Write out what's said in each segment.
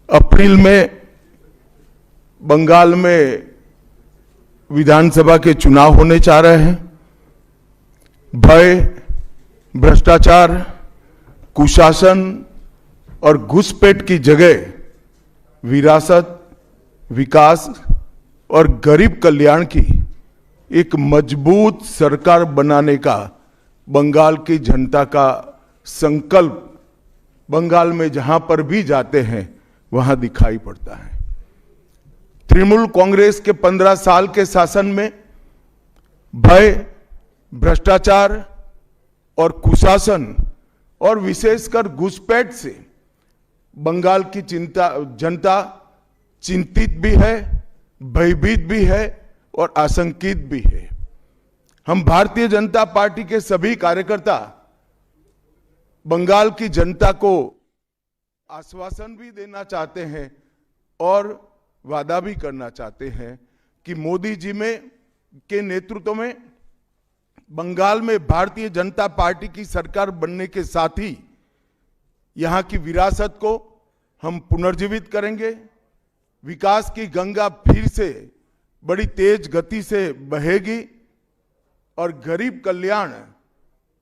अप्रैल में बंगाल में विधानसभा के चुनाव होने जा रहे हैं। भय, भ्रष्टाचार, कुशासन और घुसपैठ की जगह विरासत, विकास और गरीब कल्याण की एक मजबूत सरकार बनाने का बंगाल की जनता का संकल्प बंगाल में जहां पर भी जाते हैं वहां दिखाई पड़ता है। तृणमूल कांग्रेस के 15 साल के शासन में भय, भ्रष्टाचार और कुशासन और विशेषकर घुसपैठ से बंगाल की जनता चिंतित भी है, भयभीत भी है और आशंकित भी है। हम भारतीय जनता पार्टी के सभी कार्यकर्ता बंगाल की जनता को आश्वासन भी देना चाहते हैं और वादा भी करना चाहते हैं कि मोदी जी के नेतृत्व में बंगाल में भारतीय जनता पार्टी की सरकार बनने के साथ ही यहां की विरासत को हम पुनर्जीवित करेंगे। विकास की गंगा फिर से बड़ी तेज गति से बहेगी और गरीब कल्याण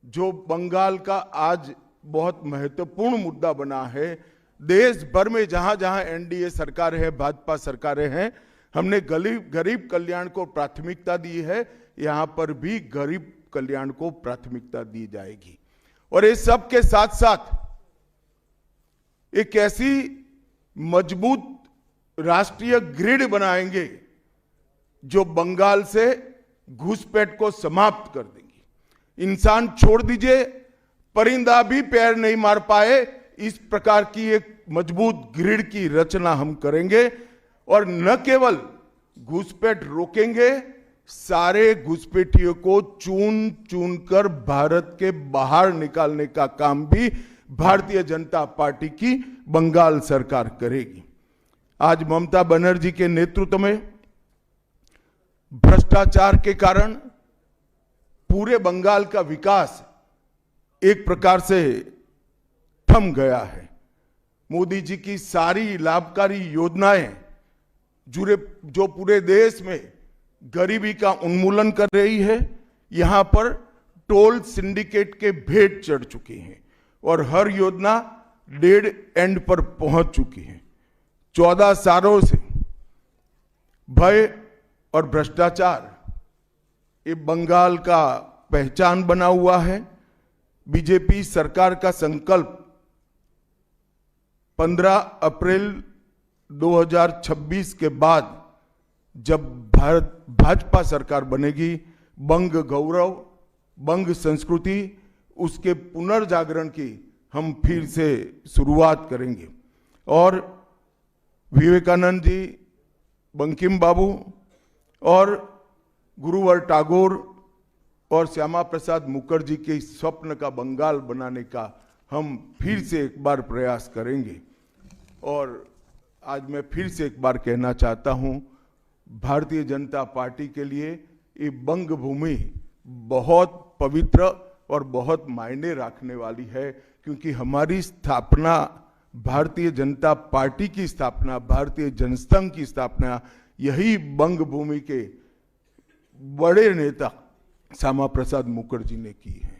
जो बंगाल का आज बहुत महत्वपूर्ण मुद्दा बना है, देश भर में जहां जहां एनडीए सरकार है, भाजपा सरकारें हैं, हमने गरीब कल्याण को प्राथमिकता दी है। यहां पर भी गरीब कल्याण को प्राथमिकता दी जाएगी और इस सब के साथ साथ एक ऐसी मजबूत राष्ट्रीय ग्रिड बनाएंगे जो बंगाल से घुसपैठ को समाप्त कर देंगी। इंसान छोड़ दीजिए, परिंदा भी पैर नहीं मार पाए, इस प्रकार की एक मजबूत ग्रिड की रचना हम करेंगे और न केवल घुसपैठ रोकेंगे, सारे घुसपैठियों को चुन चुन कर भारत के बाहर निकालने का काम भी भारतीय जनता पार्टी की बंगाल सरकार करेगी। आज ममता बनर्जी के नेतृत्व में भ्रष्टाचार के कारण पूरे बंगाल का विकास एक प्रकार से थम गया है। मोदी जी की सारी लाभकारी योजनाएं जो पूरे देश में गरीबी का उन्मूलन कर रही है, यहां पर टोल सिंडिकेट के भेंट चढ़ चुकी हैं और हर योजना डेड एंड पर पहुंच चुकी है। 14 सालों से भय और भ्रष्टाचार ये बंगाल का पहचान बना हुआ है। बीजेपी सरकार का संकल्प 15 अप्रैल 2026 के बाद जब भाजपा सरकार बनेगी, बंग गौरव, बंग संस्कृति, उसके पुनर्जागरण की हम फिर से शुरुआत करेंगे और विवेकानंद जी, बंकिम बाबू और गुरुवर टैगोर और श्यामा प्रसाद मुखर्जी के स्वप्न का बंगाल बनाने का हम फिर से एक बार प्रयास करेंगे। और आज मैं फिर से एक बार कहना चाहता हूं, भारतीय जनता पार्टी के लिए ये बंग भूमि बहुत पवित्र और बहुत मायने रखने वाली है, क्योंकि हमारी स्थापना, भारतीय जनता पार्टी की स्थापना, भारतीय जनसंघ की स्थापना यही बंग भूमि के बड़े नेता श्यामा प्रसाद मुखर्जी ने की है।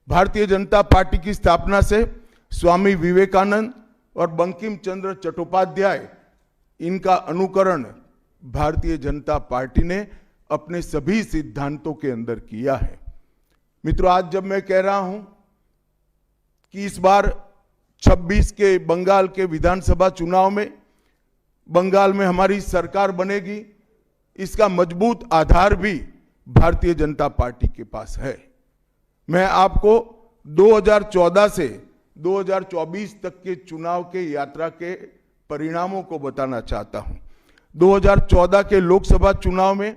भारतीय जनता पार्टी की स्थापना से स्वामी विवेकानंद और बंकिम चंद्र चट्टोपाध्याय, इनका अनुकरण भारतीय जनता पार्टी ने अपने सभी सिद्धांतों के अंदर किया है। मित्रों, आज जब मैं कह रहा हूं कि इस बार 26 के बंगाल के विधानसभा चुनाव में बंगाल में हमारी सरकार बनेगी, इसका मजबूत आधार भी भारतीय जनता पार्टी के पास है। मैं आपको 2014 से 2024 तक के चुनाव के यात्रा के परिणामों को बताना चाहता हूं। 2014 के लोकसभा चुनाव में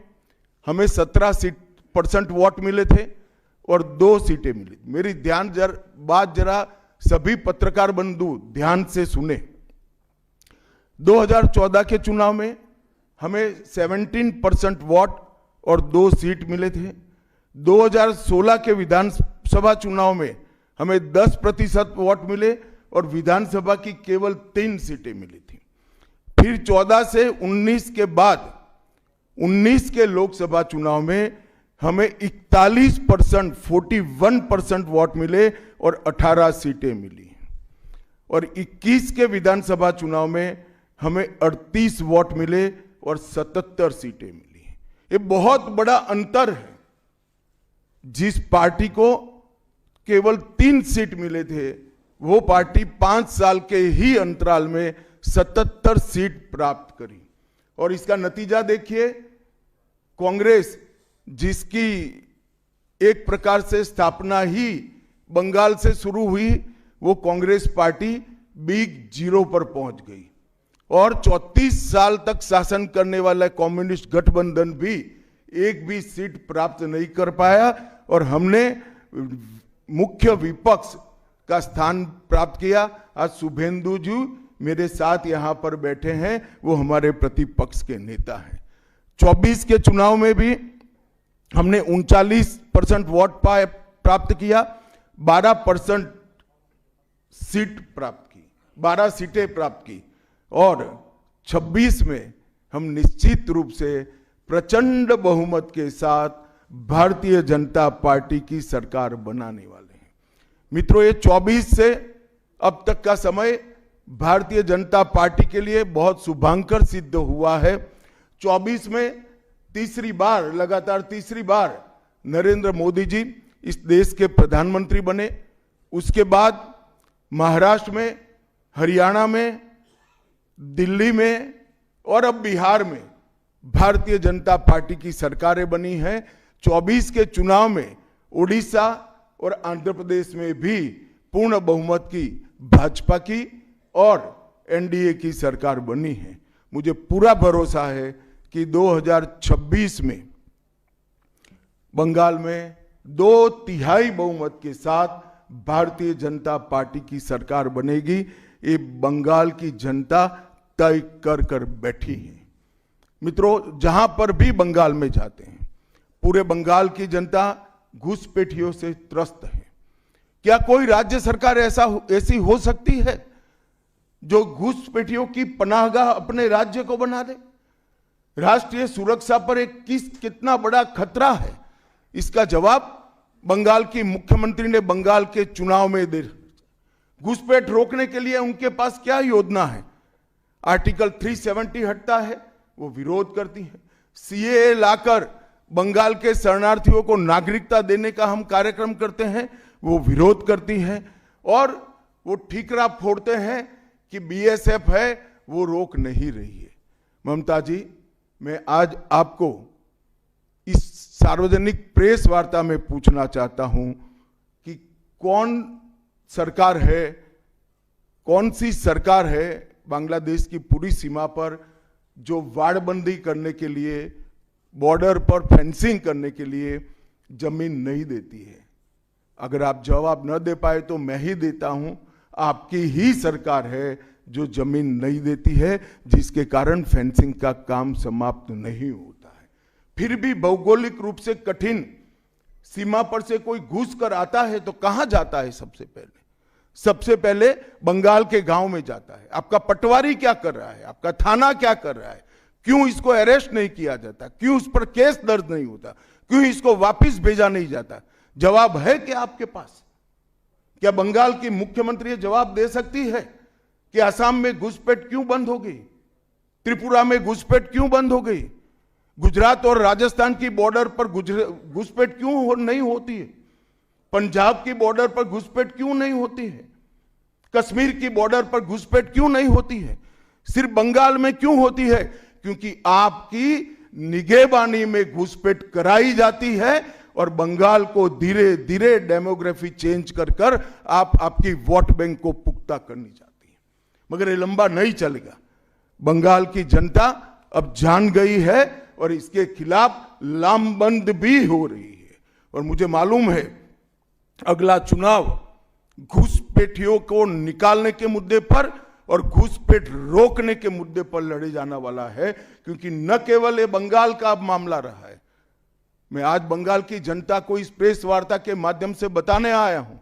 हमें 17% वोट मिले थे और 2 सीटें मिली। मेरी बात जरा सभी पत्रकार बंधु ध्यान से सुने। 2014 के चुनाव में हमें 17% वोट और 2 सीट मिले थे। 2016 के विधानसभा चुनाव में हमें 10% वोट मिले और विधानसभा की केवल 3 सीटें मिली थी। फिर 14 से 19 के बाद 19 के लोकसभा चुनाव में हमें 41%, 41% वोट मिले और 18 सीटें मिली। और 21 के विधानसभा चुनाव में हमें 38 वोट मिले और 77 सीटें मिली। ये बहुत बड़ा अंतर है। जिस पार्टी को केवल 3 सीट मिले थे, वो पार्टी 5 साल के ही अंतराल में 77 सीट प्राप्त करी। और इसका नतीजा देखिए, कांग्रेस जिसकी एक प्रकार से स्थापना ही बंगाल से शुरू हुई, वो कांग्रेस पार्टी बिग जीरो पर पहुंच गई। और 34 साल तक शासन करने वाला कम्युनिस्ट गठबंधन भी एक भी सीट प्राप्त नहीं कर पाया और हमने मुख्य विपक्ष का स्थान प्राप्त किया। आज शुभेंदु जी मेरे साथ यहां पर बैठे हैं, वो हमारे प्रतिपक्ष के नेता हैं। 24 के चुनाव में भी हमने 39% वोट प्राप्त किया, 12% सीट प्राप्त की, 12 सीटें प्राप्त की। और 26 में हम निश्चित रूप से प्रचंड बहुमत के साथ भारतीय जनता पार्टी की सरकार बनाने वाले हैं। मित्रों, ये 24 से अब तक का समय भारतीय जनता पार्टी के लिए बहुत शुभांकर सिद्ध हुआ है। 24 में लगातार तीसरी बार नरेंद्र मोदी जी इस देश के प्रधानमंत्री बने। उसके बाद महाराष्ट्र में, हरियाणा में, दिल्ली में और अब बिहार में भारतीय जनता पार्टी की सरकारें बनी हैं। 24 के चुनाव में उड़ीसा और आंध्र प्रदेश में भी पूर्ण बहुमत की भाजपा की और एनडीए की सरकार बनी है। मुझे पूरा भरोसा है कि 2026 में बंगाल में 2/3 बहुमत के साथ भारतीय जनता पार्टी की सरकार बनेगी। ये बंगाल की जनता तय कर बैठी है। मित्रों, जहां पर भी बंगाल में जाते हैं, पूरे बंगाल की जनता घुसपैठियों से त्रस्त है। क्या कोई राज्य सरकार ऐसी हो सकती है जो घुसपैठियों की पनाहगाह अपने राज्य को बना दे? राष्ट्रीय सुरक्षा पर कितना बड़ा खतरा है, इसका जवाब बंगाल की मुख्यमंत्री ने बंगाल के चुनाव में दे। घुसपैठ रोकने के लिए उनके पास क्या योजना है? आर्टिकल 370 हटता है, वो विरोध करती है। सीएए लाकर बंगाल के शरणार्थियों को नागरिकता देने का हम कार्यक्रम करते हैं, वो विरोध करती हैं। और वो ठीकरा फोड़ते हैं कि बीएसएफ है, वो रोक नहीं रही है। ममता जी, मैं आज आपको इस सार्वजनिक प्रेस वार्ता में पूछना चाहता हूं कि कौन सी सरकार है बांग्लादेश की पूरी सीमा पर जो वाड़बंदी करने के लिए, बॉर्डर पर फेंसिंग करने के लिए जमीन नहीं देती है? अगर आप जवाब न दे पाए तो मैं ही देता हूं। आपकी ही सरकार है जो जमीन नहीं देती है, जिसके कारण फेंसिंग का काम समाप्त नहीं होता है। फिर भी भौगोलिक रूप से कठिन सीमा पर से कोई घुस कर आता है तो कहां जाता है? सबसे पहले बंगाल के गांव में जाता है। आपका पटवारी क्या कर रहा है? आपका थाना क्या कर रहा है? क्यों इसको अरेस्ट नहीं किया जाता? क्यों उस पर केस दर्ज नहीं होता? क्यों इसको वापस भेजा नहीं जाता? जवाब है क्या आपके पास? क्या बंगाल की मुख्यमंत्री जवाब दे सकती है कि असम में घुसपैठ क्यों बंद हो गई? त्रिपुरा में घुसपैठ क्यों बंद हो गई? गुजरात और राजस्थान की बॉर्डर पर घुसपैठ क्यों नहीं होती है? पंजाब की बॉर्डर पर घुसपैठ क्यों नहीं होती है? कश्मीर की बॉर्डर पर घुसपैठ क्यों नहीं होती है? सिर्फ बंगाल में क्यों होती है? क्योंकि आपकी निगहबानी में घुसपैठ कराई जाती है और बंगाल को धीरे धीरे डेमोग्राफी चेंज कर आपकी वोट बैंक को पुख्ता करनी चाहती है। मगर ये लंबा नहीं चलेगा। बंगाल की जनता अब जान गई है और इसके खिलाफ लामबंद भी हो रही है। और मुझे मालूम है अगला चुनाव घुसपैठियों को निकालने के मुद्दे पर और घुसपैठ रोकने के मुद्दे पर लड़े जाने वाला है, क्योंकि न केवल ये बंगाल का मामला रहा है। मैं आज बंगाल की जनता को इस प्रेस वार्ता के माध्यम से बताने आया हूं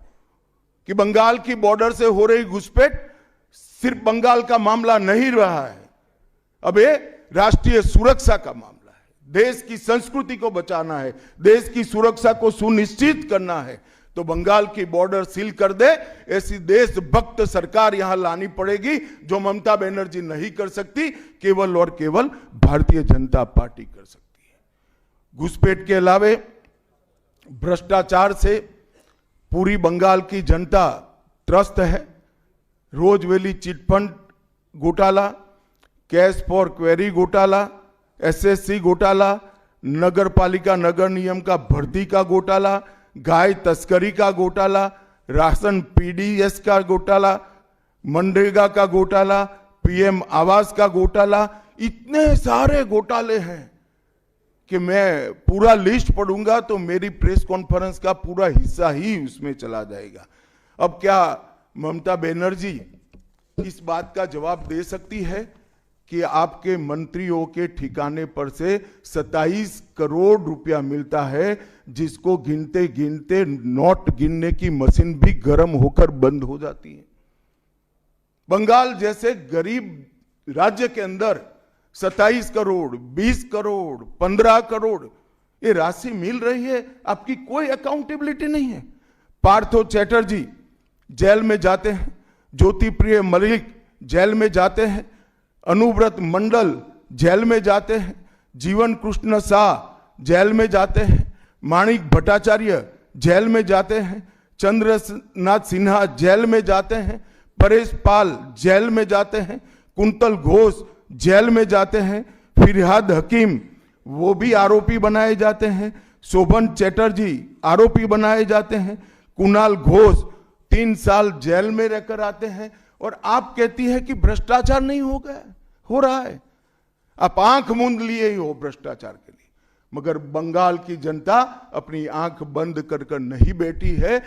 कि बंगाल की बॉर्डर से हो रही घुसपैठ सिर्फ बंगाल का मामला नहीं रहा है। अब ये राष्ट्रीय सुरक्षा का मामला है, देश की संस्कृति को बचाना है, देश की सुरक्षा को सुनिश्चित करना है, तो बंगाल की बॉर्डर सील कर दे, ऐसी देशभक्त सरकार यहां लानी पड़ेगी जो ममता बनर्जी नहीं कर सकती, केवल और केवल भारतीय जनता पार्टी कर सकती है। घुसपैठ के अलावे भ्रष्टाचार से पूरी बंगाल की जनता त्रस्त है। रोजवेली चिटफंड घोटाला, कैश फॉर क्वेरी घोटाला, एसएससी घोटाला, नगर पालिका नगर नियम का भर्ती का घोटाला, गाय तस्करी का घोटाला, राशन पीडीएस का घोटाला, मनरेगा का घोटाला, पीएम आवास का घोटाला, इतने सारे घोटाले हैं कि मैं पूरा लिस्ट पढ़ूंगा तो मेरी प्रेस कॉन्फ्रेंस का पूरा हिस्सा ही उसमें चला जाएगा। अब क्या ममता बनर्जी इस बात का जवाब दे सकती है कि आपके मंत्रियों के ठिकाने पर से 27 करोड़ रुपया मिलता है, जिसको गिनते गिनते नोट गिनने की मशीन भी गर्म होकर बंद हो जाती है। बंगाल जैसे गरीब राज्य के अंदर 27 करोड़, 20 करोड़, 15 करोड़ ये राशि मिल रही है, आपकी कोई अकाउंटेबिलिटी नहीं है। पार्थो चैटर्जी जेल में जाते हैं, ज्योति प्रिय मलिक जेल में जाते हैं, अनुव्रत मंडल जेल में जाते हैं, जीवन कृष्ण शाह जेल में जाते हैं, माणिक भट्टाचार्य जेल में जाते हैं, चंद्रनाथ सिन्हा जेल में जाते हैं, परेश पाल जेल में जाते हैं, कुंतल घोष जेल में जाते हैं, फिरहाद हकीम वो भी आरोपी बनाए जाते हैं, शोभन चैटर्जी आरोपी बनाए जाते हैं, कुणाल घोष 3 साल जेल में रहकर आते हैं, और आप कहती है कि भ्रष्टाचार नहीं हो गया, हो रहा है। आप आंख मूंद लिए ही हो भ्रष्टाचार के लिए, मगर बंगाल की जनता अपनी आंख बंद कर कर नहीं बैठी है।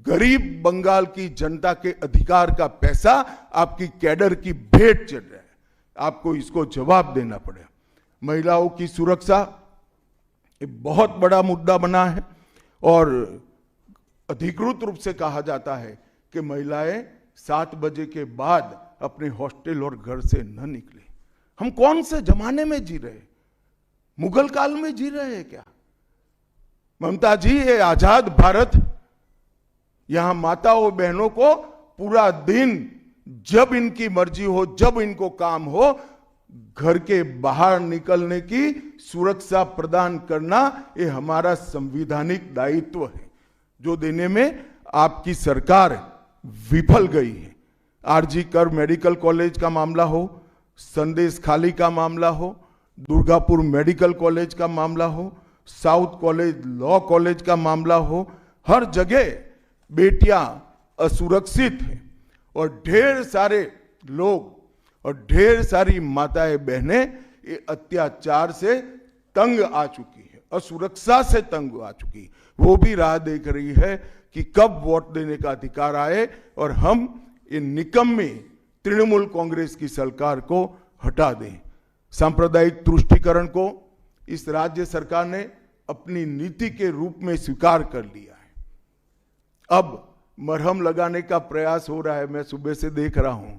गरीब बंगाल की जनता के अधिकार का पैसा आपकी कैडर की भेंट चढ़ रहा है, आपको इसको जवाब देना पड़ेगा। महिलाओं की सुरक्षा एक बहुत बड़ा मुद्दा बना है, और अधिकृत रूप से कहा जाता है कि महिलाएं 7 बजे के बाद अपने हॉस्टल और घर से न निकले। हम कौन से जमाने में जी रहे, मुगल काल में जी रहे हैं क्या? ममता जी, ये आजाद भारत, यहां माताओं बहनों को पूरा दिन जब इनकी मर्जी हो, जब इनको काम हो, घर के बाहर निकलने की सुरक्षा प्रदान करना ये हमारा संवैधानिक दायित्व है, जो देने में आपकी सरकार विफल गई है। आरजी कर मेडिकल कॉलेज का मामला हो, संदेश खाली का मामला हो, दुर्गापुर मेडिकल कॉलेज का मामला हो, साउथ कॉलेज लॉ कॉलेज का मामला हो, हर जगह बेटियां असुरक्षित हैं, और ढेर सारे लोग और ढेर सारी माताएं बहनें ये अत्याचार से तंग आ चुकी है, असुरक्षा से तंग आ चुकी है। वो भी राह देख रही है कि कब वोट देने का अधिकार आए और हम ये निकम्मी तृणमूल कांग्रेस की सरकार को हटा दें। सांप्रदायिक तुष्टीकरण को इस राज्य सरकार ने अपनी नीति के रूप में स्वीकार कर लिया है। अब मरहम लगाने का प्रयास हो रहा है, मैं सुबह से देख रहा हूं,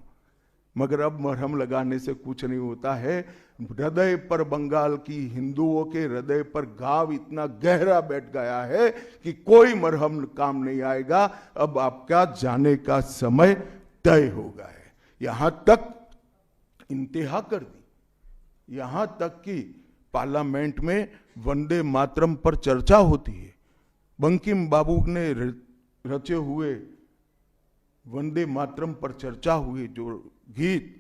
मगर अब मरहम लगाने से कुछ नहीं होता है। हृदय पर, बंगाल की हिंदुओं के हृदय पर घाव इतना गहरा बैठ गया है कि कोई मरहम काम नहीं आएगा। अब आपका जाने का समय तय हो गया है। यहां तक इंतहा कर दी, यहां तक कि पार्लियामेंट में वंदे मातरम पर चर्चा होती है। बंकिम बाबू ने रचे हुए वंदे मातरम पर चर्चा हुई, जो गीत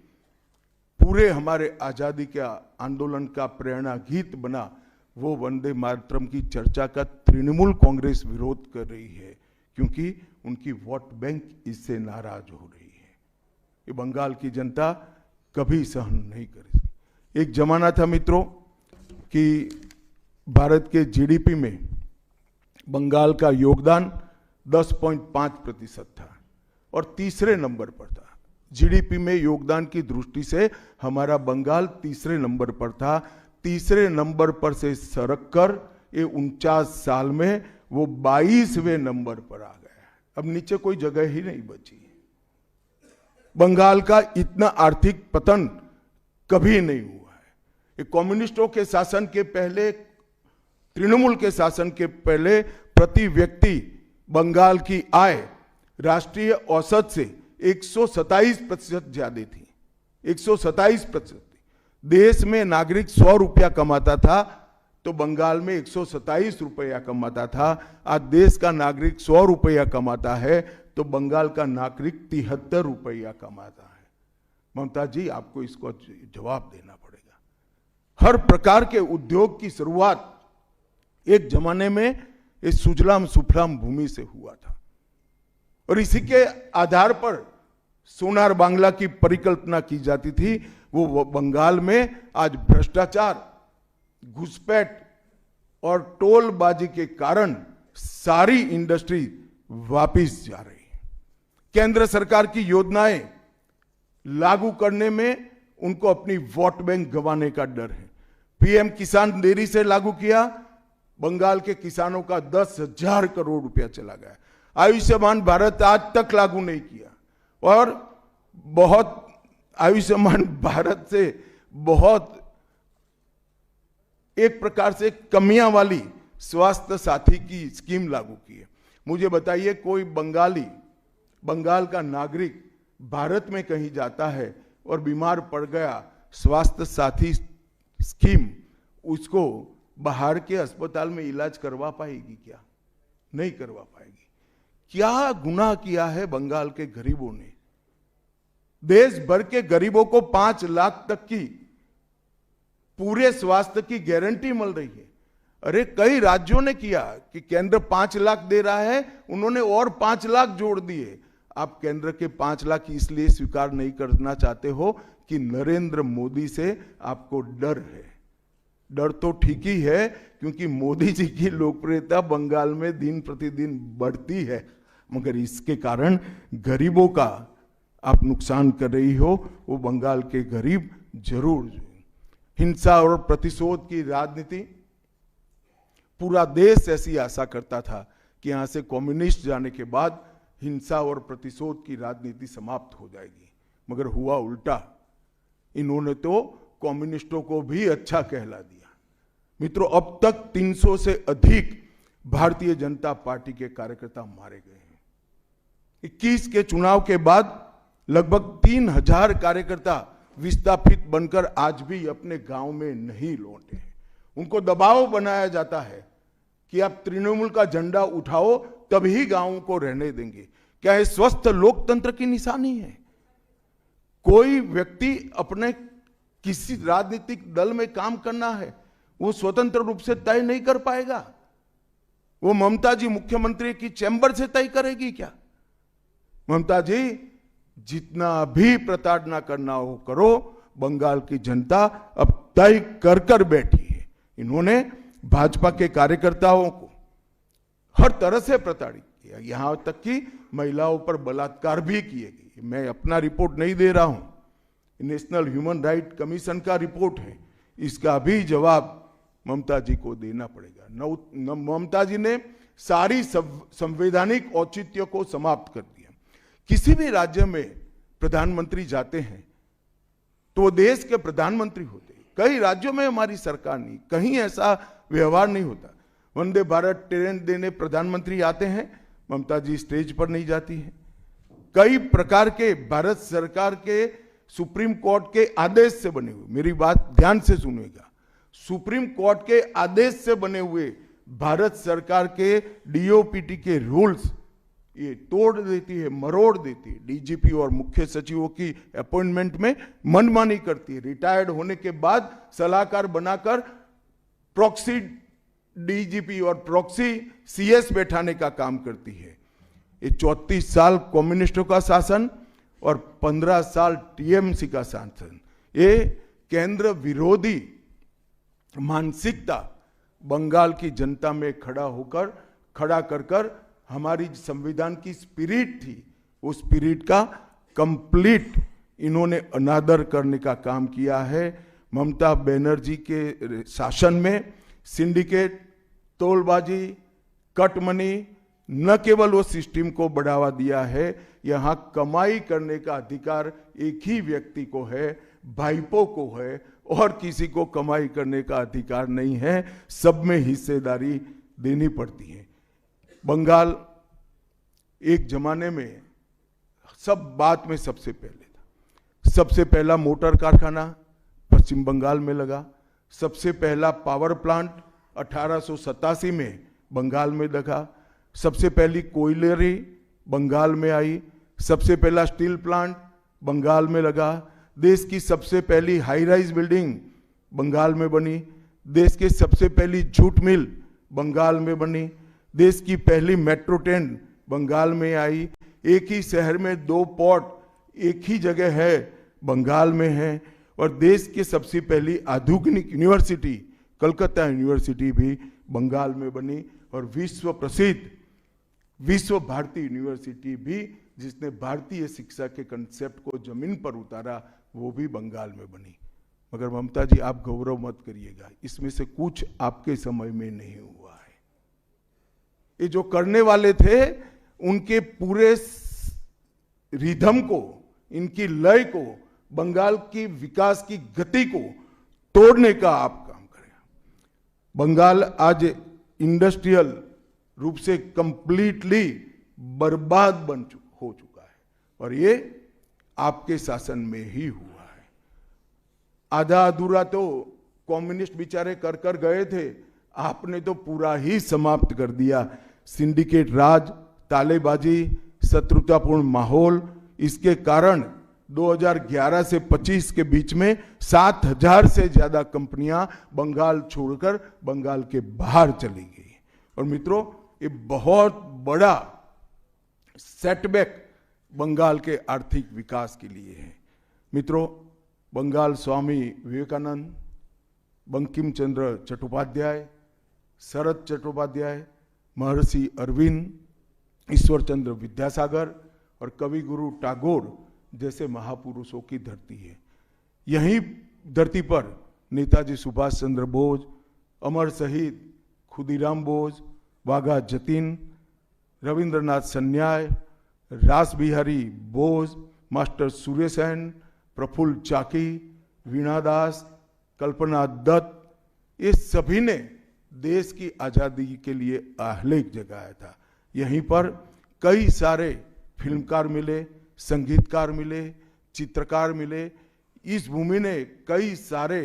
पूरे हमारे आजादी के आंदोलन का प्रेरणा गीत बना, वो वंदे मातरम की चर्चा का तृणमूल कांग्रेस विरोध कर रही है, क्योंकि उनकी वोट बैंक इससे नाराज हो रही है। ये बंगाल की जनता कभी सहन नहीं करेगी। एक जमाना था मित्रों कि भारत के जीडीपी में बंगाल का योगदान 10.5% था और तीसरे नंबर पर था। जीडीपी में योगदान की दृष्टि से हमारा बंगाल तीसरे नंबर पर था। तीसरे नंबर पर से सरक कर ये 49 साल में वो 22वें नंबर पर आ गया। अब नीचे कोई जगह ही नहीं बची। बंगाल का इतना आर्थिक पतन कभी नहीं हुआ। कम्युनिस्टों के शासन के पहले, तृणमूल के शासन के पहले प्रति व्यक्ति बंगाल की आय राष्ट्रीय औसत से 127% ज्यादा थी। 127%। देश में नागरिक 100 रुपया कमाता था तो बंगाल में 127 रुपया कमाता था। आज देश का नागरिक 100 रुपया कमाता है तो बंगाल का नागरिक 73 रुपया कमाता है। ममता जी, आपको इसको जवाब देना पड़ेगा। हर प्रकार के उद्योग की शुरुआत एक जमाने में इस सुजलाम सुफलाम भूमि से हुआ था और इसी के आधार पर सोनार बांग्ला की परिकल्पना की जाती थी। वो बंगाल में आज भ्रष्टाचार, घुसपैठ और टोलबाजी के कारण सारी इंडस्ट्री वापिस जा रही है। केंद्र सरकार की योजनाएं लागू करने में उनको अपनी वोट बैंक गंवाने का डर है। पीएम किसान देरी से लागू किया, बंगाल के किसानों का 10,000 करोड़ रुपया चला गया। आयुष्मान भारत आज तक लागू नहीं किया और बहुत आयुष्मान भारत से बहुत एक प्रकार से कमियां वाली स्वास्थ्य साथी की स्कीम लागू की है। मुझे बताइए, कोई बंगाल का नागरिक भारत में कहीं जाता है और बीमार पड़ गया, स्वास्थ्य साथी स्कीम उसको बाहर के अस्पताल में इलाज करवा पाएगी क्या? नहीं करवा पाएगी। क्या गुनाह किया है बंगाल के गरीबों ने? देश भर के गरीबों को 5 लाख तक की पूरे स्वास्थ्य की गारंटी मिल रही है। अरे कई राज्यों ने किया कि केंद्र 5 लाख दे रहा है, उन्होंने और 5 लाख जोड़ दिए। आप केंद्र के 5 लाख इसलिए स्वीकार नहीं करना चाहते हो कि नरेंद्र मोदी से आपको डर है। डर तो ठीक ही है क्योंकि मोदी जी की लोकप्रियता बंगाल में दिन प्रतिदिन बढ़ती है, मगर इसके कारण गरीबों का आप नुकसान कर रही हो। वो बंगाल के गरीब जरूर। हिंसा और प्रतिशोध की राजनीति, पूरा देश ऐसी आशा करता था कि यहां से कम्युनिस्ट जाने के बाद हिंसा और प्रतिशोध की राजनीति समाप्त हो जाएगी, मगर हुआ उल्टा। इन्होंने तो कम्युनिस्टों को भी अच्छा कहला दिया। मित्रों, अब तक 300 से अधिक भारतीय जनता पार्टी के कार्यकर्ता मारे गए हैं। 21 के चुनाव के बाद लगभग 3000 कार्यकर्ता विस्थापित बनकर आज भी अपने गांव में नहीं लौटे हैं। उनको दबाव बनाया जाता है कि आप तृणमूल का झंडा उठाओ तभी गांवों को रहने देंगे। क्या ये स्वस्थ लोकतंत्र की निशानी है? कोई व्यक्ति अपने किसी राजनीतिक दल में काम करना है, वो स्वतंत्र रूप से तय नहीं कर पाएगा। वो ममता जी मुख्यमंत्री की चैम्बर से तय करेगी क्या? ममता जी, जितना भी प्रताड़ना करना हो करो, बंगाल की जनता अब तय कर कर बैठी है। इन्होंने भाजपा के कार्यकर्ताओं को हर तरह से प्रताड़ित किया, यहां तक कि महिलाओं पर बलात्कार भी किए गए। मैं अपना रिपोर्ट नहीं दे रहा हूं, नेशनल ह्यूमन राइट कमीशन का रिपोर्ट है। इसका भी जवाब ममता जी को देना पड़ेगा। ममता जी ने सारी संवैधानिक औचित्य को समाप्त कर दिया। किसी भी राज्य में प्रधानमंत्री जाते हैं तो वो देश के प्रधानमंत्री होते हैं। कई राज्यों में हमारी सरकार नहीं, कहीं ऐसा व्यवहार नहीं होता। वंदे भारत ट्रेन देने प्रधानमंत्री आते हैं, ममता जी स्टेज पर नहीं जाती हैं। कई प्रकार के भारत सरकार के सुप्रीम कोर्ट के आदेश से बने हुए, मेरी बात ध्यान से सुनिएगा, सुप्रीम कोर्ट के आदेश से बने हुए भारत सरकार के डीओपीटी के रूल्स ये तोड़ देती है, मरोड़ देती है। डीजीपी और मुख्य सचिवों की अपॉइंटमेंट में मनमानी करती है। रिटायर्ड होने के बाद सलाहकार बनाकर प्रॉक्सी डीजीपी और प्रॉक्सी सीएस बैठाने का काम करती है। ये 34 साल कम्युनिस्टों का शासन और 15 साल टीएमसी का शासन, ये केंद्र विरोधी मानसिकता बंगाल की जनता में खड़ा कर हमारी संविधान की स्पिरिट थी, उस स्पिरिट का कंप्लीट इन्होंने अनादर करने का काम किया है। ममता बनर्जी के शासन में सिंडिकेट, तोलबाजी, कट मनी, न केवल वो सिस्टम को बढ़ावा दिया है, यहां कमाई करने का अधिकार एक ही व्यक्ति को है, भाइपों को है और किसी को कमाई करने का अधिकार नहीं है, सब में हिस्सेदारी देनी पड़ती है। बंगाल एक जमाने में सब बात में सबसे पहले था। सबसे पहला मोटर कारखाना पश्चिम बंगाल में लगा, सबसे पहला पावर प्लांट 1887 में बंगाल में लगा, सबसे पहली कोयलरी बंगाल में आई, सबसे पहला स्टील प्लांट बंगाल में लगा, देश की सबसे पहली हाई राइज बिल्डिंग बंगाल में बनी, देश की सबसे पहली जूट मिल बंगाल में बनी, देश की पहली मेट्रो ट्रेन बंगाल में आई, एक ही शहर में 2 पोर्ट एक ही जगह है बंगाल में है, और देश की सबसे पहली आधुनिक यूनिवर्सिटी कलकत्ता यूनिवर्सिटी भी बंगाल में बनी, और विश्व प्रसिद्ध विश्व भारती यूनिवर्सिटी भी, जिसने भारतीय शिक्षा के कंसेप्ट को जमीन पर उतारा, वो भी बंगाल में बनी। मगर ममता जी, आप गौरव मत करिएगा, इसमें से कुछ आपके समय में नहीं हुआ है। ये जो करने वाले थे, उनके पूरे रिदम को, इनकी लय को, बंगाल की विकास की गति को तोड़ने का आप काम करें। बंगाल आज इंडस्ट्रियल रूप से कंप्लीटली बर्बाद हो चुका है, और ये आपके शासन में ही हुआ है। आधा अधूरा तो कम्युनिस्ट बेचारे कर कर गए थे, आपने तो पूरा ही समाप्त कर दिया। सिंडिकेट राज, तालेबाजी, शत्रुतापूर्ण माहौल, इसके कारण 2011 से 25 के बीच में 7000 से ज्यादा कंपनियां बंगाल छोड़कर बंगाल के बाहर चली गई। और मित्रों, ये बहुत बड़ा सेटबैक बंगाल के आर्थिक विकास के लिए है। मित्रों, बंगाल स्वामी विवेकानंद, बंकिम चंद्र चट्टोपाध्याय, शरद चट्टोपाध्याय, महर्षि अरविंद, ईश्वर चंद्र विद्यासागर और कवि गुरु टैगोर जैसे महापुरुषों की धरती है। यही धरती पर नेताजी सुभाष चंद्र बोस, अमर शहीद खुदीराम बोस, वाघा जतीन, रविंद्रनाथ सन्याल, रास बिहारी बोस, मास्टर सुरेश सेन, प्रफुल्ल चाकी, वीणा दास, कल्पना दत्त, ये सभी ने देश की आज़ादी के लिए आह्लेख जगाया था। यहीं पर कई सारे फिल्मकार मिले, संगीतकार मिले, चित्रकार मिले। इस भूमि ने कई सारे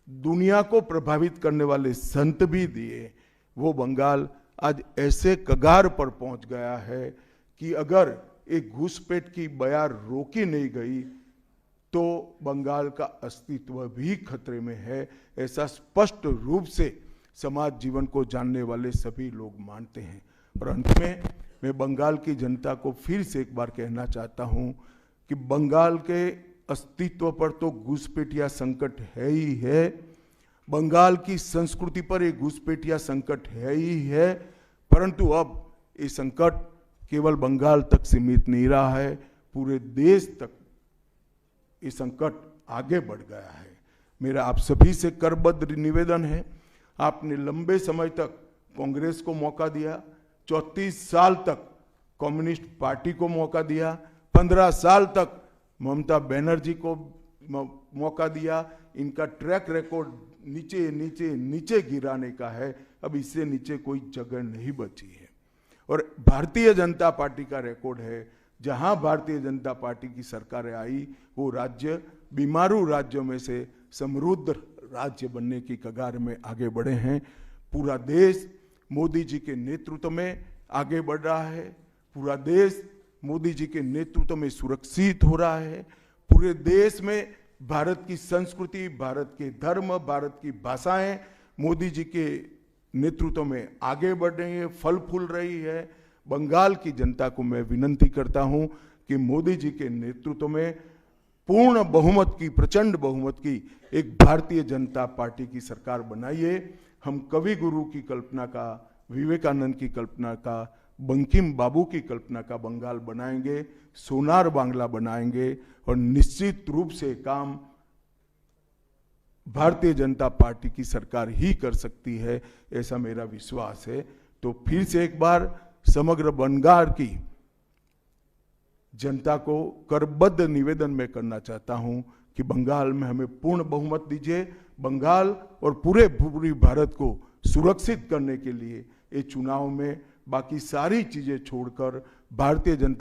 दुनिया को प्रभावित करने वाले संत भी दिए। वो बंगाल आज ऐसे कगार पर पहुंच गया है कि अगर एक घुसपैठ की बयार रोकी नहीं गई तो बंगाल का अस्तित्व भी खतरे में है। ऐसा स्पष्ट रूप से समाज जीवन को जानने वाले सभी लोग मानते हैं। और अंत में मैं बंगाल की जनता को फिर से एक बार कहना चाहता हूं कि बंगाल के अस्तित्व पर तो घुसपैठिया संकट है ही है, बंगाल की संस्कृति पर एक घुसपैठिया संकट है ही है, परंतु अब ये संकट केवल बंगाल तक सीमित नहीं रहा है, पूरे देश तक ये संकट आगे बढ़ गया है। मेरा आप सभी से करबद्ध निवेदन है, आपने लंबे समय तक कांग्रेस को मौका दिया, 34 साल तक कम्युनिस्ट पार्टी को मौका दिया, 15 साल तक ममता बनर्जी को मौका दिया। इनका ट्रैक रिकॉर्ड नीचे नीचे नीचे गिराने का है, अब इससे नीचे कोई जगह नहीं बची है। और भारतीय जनता पार्टी का रिकॉर्ड है, जहां भारतीय जनता पार्टी की सरकारें आई वो राज्य बीमारू राज्यों में से समृद्ध राज्य बनने की कगार में आगे बढ़े हैं। पूरा देश मोदी जी के नेतृत्व में आगे बढ़ रहा है, पूरा देश मोदी जी के नेतृत्व में सुरक्षित हो रहा है, पूरे देश में भारत की संस्कृति, भारत के धर्म, भारत की भाषाएं मोदी जी के नेतृत्व में आगे बढ़ रही है, फल फूल रही है। बंगाल की जनता को मैं विनती करता हूं कि मोदी जी के नेतृत्व में पूर्ण बहुमत की, प्रचंड बहुमत की एक भारतीय जनता पार्टी की सरकार बनाइए। हम कवि गुरु की कल्पना का, विवेकानंद की कल्पना का, बंकिम बाबू की कल्पना का बंगाल बनाएंगे, सोनार बांग्ला बनाएंगे, और निश्चित रूप से काम भारतीय जनता पार्टी की सरकार ही कर सकती है, ऐसा मेरा विश्वास है। तो फिर से एक बार समग्र बंगाल की जनता को करबद्ध निवेदन में करना चाहता हूं कि बंगाल में हमें पूर्ण बहुमत दीजिए। बंगाल और पूरे भारत को सुरक्षित करने के लिए ये चुनाव में बाकी सारी चीजें छोड़कर भारतीय जनता